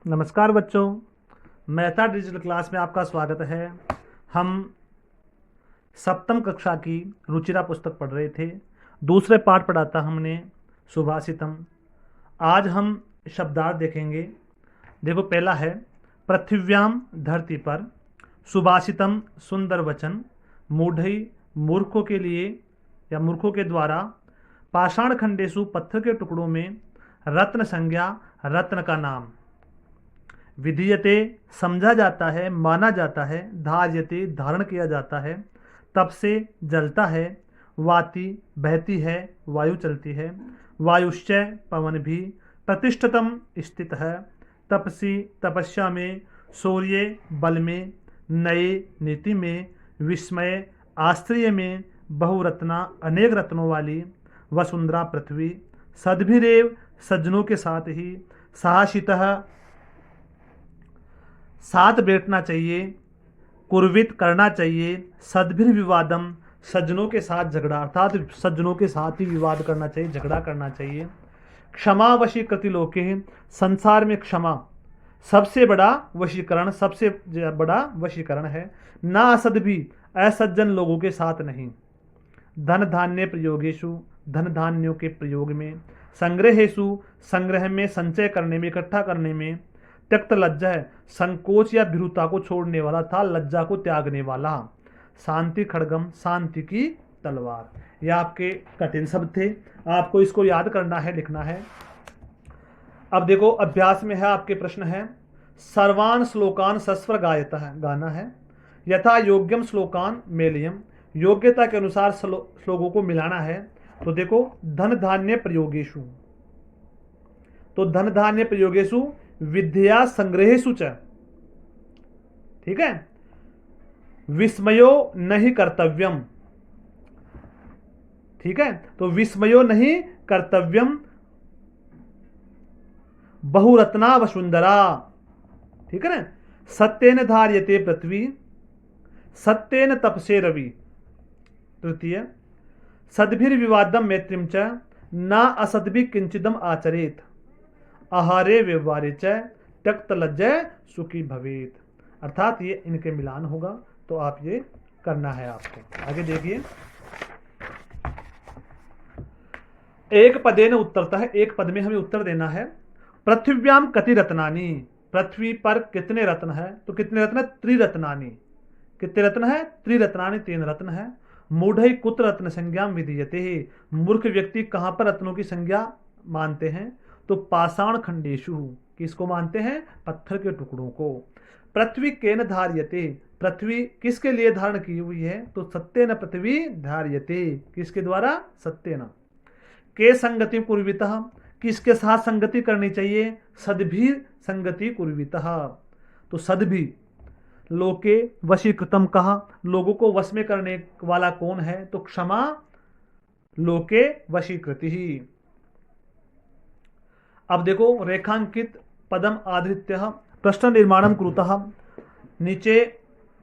नमस्कार बच्चों, Mehta digital class में आपका स्वागत है। हम सप्तम कक्षा की रुचिरा पुस्तक पढ़ रहे थे। दूसरे पाठ पढ़ा था हमने सुभाषितम। आज हम शब्दार्थ देखेंगे। देखो, पहला है पृथिव्याम, धरती पर। सुभाषितम, सुंदर वचन। मूढ़ई, मूर्खों के लिए या मूर्खों के द्वारा। पाषाण खंडेशु, पत्थर के टुकड़ों में। रत्न संज्ञा, रत्न का नाम। विधीयते, समझा जाता है, माना जाता है। धार्यते, धारण किया जाता है। तप से, जलता है। वाति, बहती है, वायु चलती है। वायुश्चय, पवन भी। प्रतिष्ठतम, स्थित है। तपसी, तपस्या में। शौर्य, बल में। नए, नीति में। विस्मय, आश्चर्य में। बहुरत्ना, अनेक रत्नों वाली। वसुंधरा, पृथ्वी। सद्भिरेव, सज्जनों के साथ ही। साहसितः, साथ बैठना चाहिए। कुर्वित, करना चाहिए। सद्भिर विवादम, सज्जनों के साथ झगड़ा, अर्थात सज्जनों के साथ ही विवाद करना चाहिए, झगड़ा करना चाहिए। क्षमा वशीकृति लोके, संसार में क्षमा सबसे बड़ा वशीकरण, सबसे बड़ा वशीकरण है। ना असद भी, असज्जन लोगों के साथ नहीं। धन धान्य प्रयोगेशु, धन धान्यों के प्रयोग में। संग्रहेशु, संग्रह में, संचय करने में, इकट्ठा करने में। त्यक्त लज्जा है, संकोच या भीरुता को छोड़ने वाला था, लज्जा को त्यागने वाला। शांति खड्गम, शांति की तलवार। ये आपके कठिन शब्द थे, आपको इसको याद करना है, लिखना है। अब देखो, अभ्यास में है, आपके प्रश्न है। सर्वान श्लोकान सस्वर गायता है, गाना है। यथा योग्यम श्लोकान मेलियम, योग्यता के अनुसार श्लोकों को मिलाना है। तो देखो, धन धान्य प्रयोगेशु, तो धन धान्य प्रयोगेशु विद्या संग्रहेशु च, ठीक है। विस्मयो नहीं कर्तव्यम, ठीक है, तो विस्मयो नहीं कर्तव्यम। बहुरत्ना वसुंधरा, ठीक है ना। सत्येन धार्यते पृथ्वी, सत्येन तपसे रवि। तृतीय, सद्भिर विवादम मैत्रिम च, ना असद्भि किंचिदम आचरेत। आहारे व्यवहारे च, त्यक्त लज्जय सुखी भवेत। अर्थात ये इनके मिलान होगा, तो आप ये करना है आपको। आगे देखिए, एक पदेन उत्तरता है, एक पद में हमें उत्तर देना है। पृथ्व्याम कति रत्नानि, पृथ्वी पर कितने रत्न है? तो कितने रत्न? त्रिरत्नानि। कितने रत्न है? त्रिरत्नानि, तीन रत्न है। मूढ़ई कुत्र रत्न संज्ञा विधीयते, मूर्ख व्यक्ति कहां पर रत्नों की संज्ञा मानते हैं? तो पाषाण खंडेशु, किसको मानते हैं? पत्थर के टुकड़ों को। पृथ्वी केन धार्यते, पृथ्वी किसके लिए धारण की हुई है? तो सत्येन पृथ्वी धार्यते, किसके द्वारा? सत्येन। के संगति कुर्वितः, किसके साथ संगति करनी चाहिए? सद्भी संगति कुर्वितः, तो सद्भी। लोके वशीकृतम कहा, लोगों को वश में करने वाला कौन है? तो क्षमा लोके वशीकृति ही। अब देखो, रेखांकित पदम आधृत्य प्रश्न निर्माणम कुरुतः, नीचे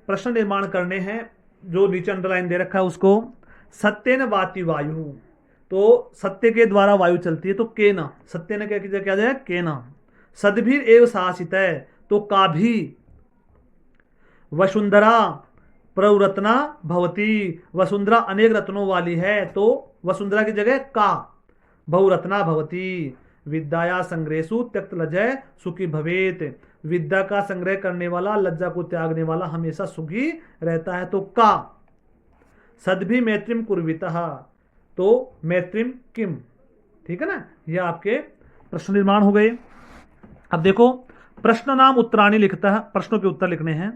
प्रश्न निर्माण करने हैं। जो नीचे अंडरलाइन दे रखा है उसको। सत्येन वाति वायु, तो सत्य के द्वारा वायु चलती है, तो केन, सत्य ने क्या जाए? केन। सद्भिर एव शासित है, तो का भी। वसुंधरा प्रवरत्ना भवती, वसुंधरा अनेक रत्नों वाली है, तो वसुंधरा की जगह का। बहुरत्ना भवती। विद्या संग्रहेशु त्यक्त लज्जय सुखी भवेत, विद्या का संग्रह करने वाला, लज्जा को त्यागने वाला हमेशा सुखी रहता है, तो का। सद्भि मैत्रिम कुर्वितः, तो मैत्रिम किम, ठीक है ना। ये आपके प्रश्न निर्माण हो गए। अब देखो, प्रश्न नाम उत्तराणी लिखता है, प्रश्नों के उत्तर लिखने हैं।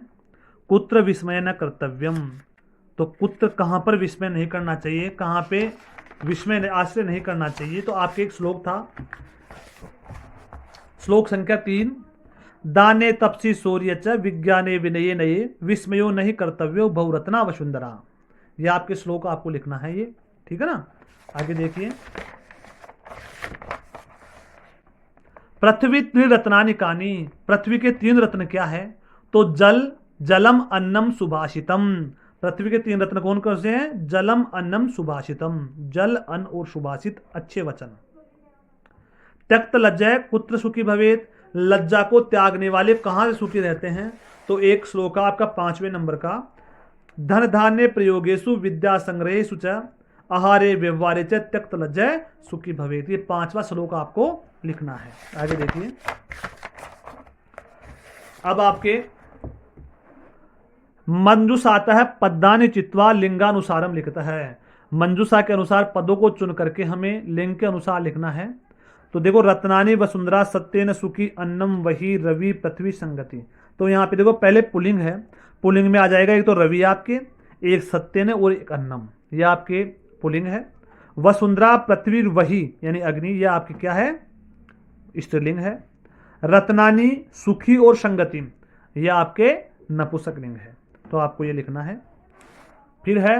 कुत्र विस्मय न कर्तव्यम, तो कुत्र कहां पर विस्मय नहीं करना चाहिए, कहां पे विस्मय आश्रय नहीं करना चाहिए? तो आपके एक श्लोक था, श्लोक संख्या 3। दाने तपसी शौर्य च, विज्ञाने विनये नये, विस्मयो नहीं कर्तव्यो, बहुरत्ना वसुंधरा। ये आपके श्लोक आपको लिखना है ये, ठीक है ना। आगे देखिए, पृथ्वी त्रिरत्नानि कानि, पृथ्वी के तीन रत्न क्या है? तो जल, जलम, अन्नम, सुभाषितम। पृथ्वी के तीन रत्न कौन कौन से हैं? जलम, अन्नम, सुभाषितम। जल, अन्न और सुभाषित, अच्छे वचन। त्यक्त लज्जय कुत्र सुखी भवेत, लज्जा को त्यागने वाले कहाँ से सुखी रहते हैं? तो एक श्लोक आपका 5वें नंबर का, धन धान्य प्रयोगेशु विद्या संग्रहेषु च आहारे व्यवहारे च त्यक्त लज्जय सुखी भवेत्। ये 5वां श्लोक आपको लिखना है। आगे देखिए, अब आपके मंजूषा आता है पदानि चित्वा लिंगानुसारम लिखता है। मंजूषा के अनुसार पदों को चुन करके हमें लिंग के अनुसार लिखना है। तो देखो, रत्नानि वसुंधरा सत्येन सुखी अन्नम वही रवि पृथ्वी संगति। तो यहाँ पे देखो, पहले पुलिंग है, पुलिंग में आ जाएगा एक तो रवि आपके, एक सत्येन और एक अन्नम, ये आपके पुलिंग है। वसुंधरा पृथ्वी वही यानी अग्नि, ये आपकी क्या है? स्त्रीलिंग है। रत्नानि सुखी और संगति, ये आपके नपुंसकलिंग है। तो आपको ये लिखना है। फिर है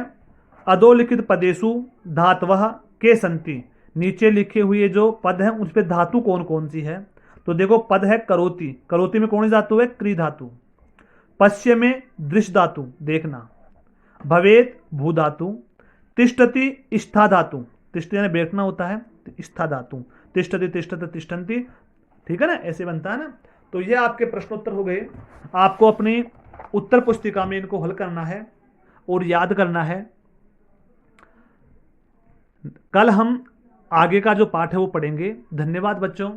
अधोलिखित पदेशु धातवः के संति, नीचे लिखे हुए जो पद हैं उस पे धातु कौन कौन सी है? तो देखो, पद है करोति, करोति में कौन सी धातु है? क्री धातु। पश्य में दृश्य धातु, देखना। भवेत भू धातु। तिष्ठति स्था धातु, तिष्ठति यानी बैठना होता है, स्था धातु। तिष्ठति तिष्ठति तिष्ठन्ति, ठीक है ना, ऐसे बनता है ना। तो ये आपके प्रश्नोत्तर हो गए। आपको अपनी उत्तर पुस्तिका में इनको हल करना है और याद करना है। कल हम आगे का जो पाठ है वो पढ़ेंगे। धन्यवाद बच्चों।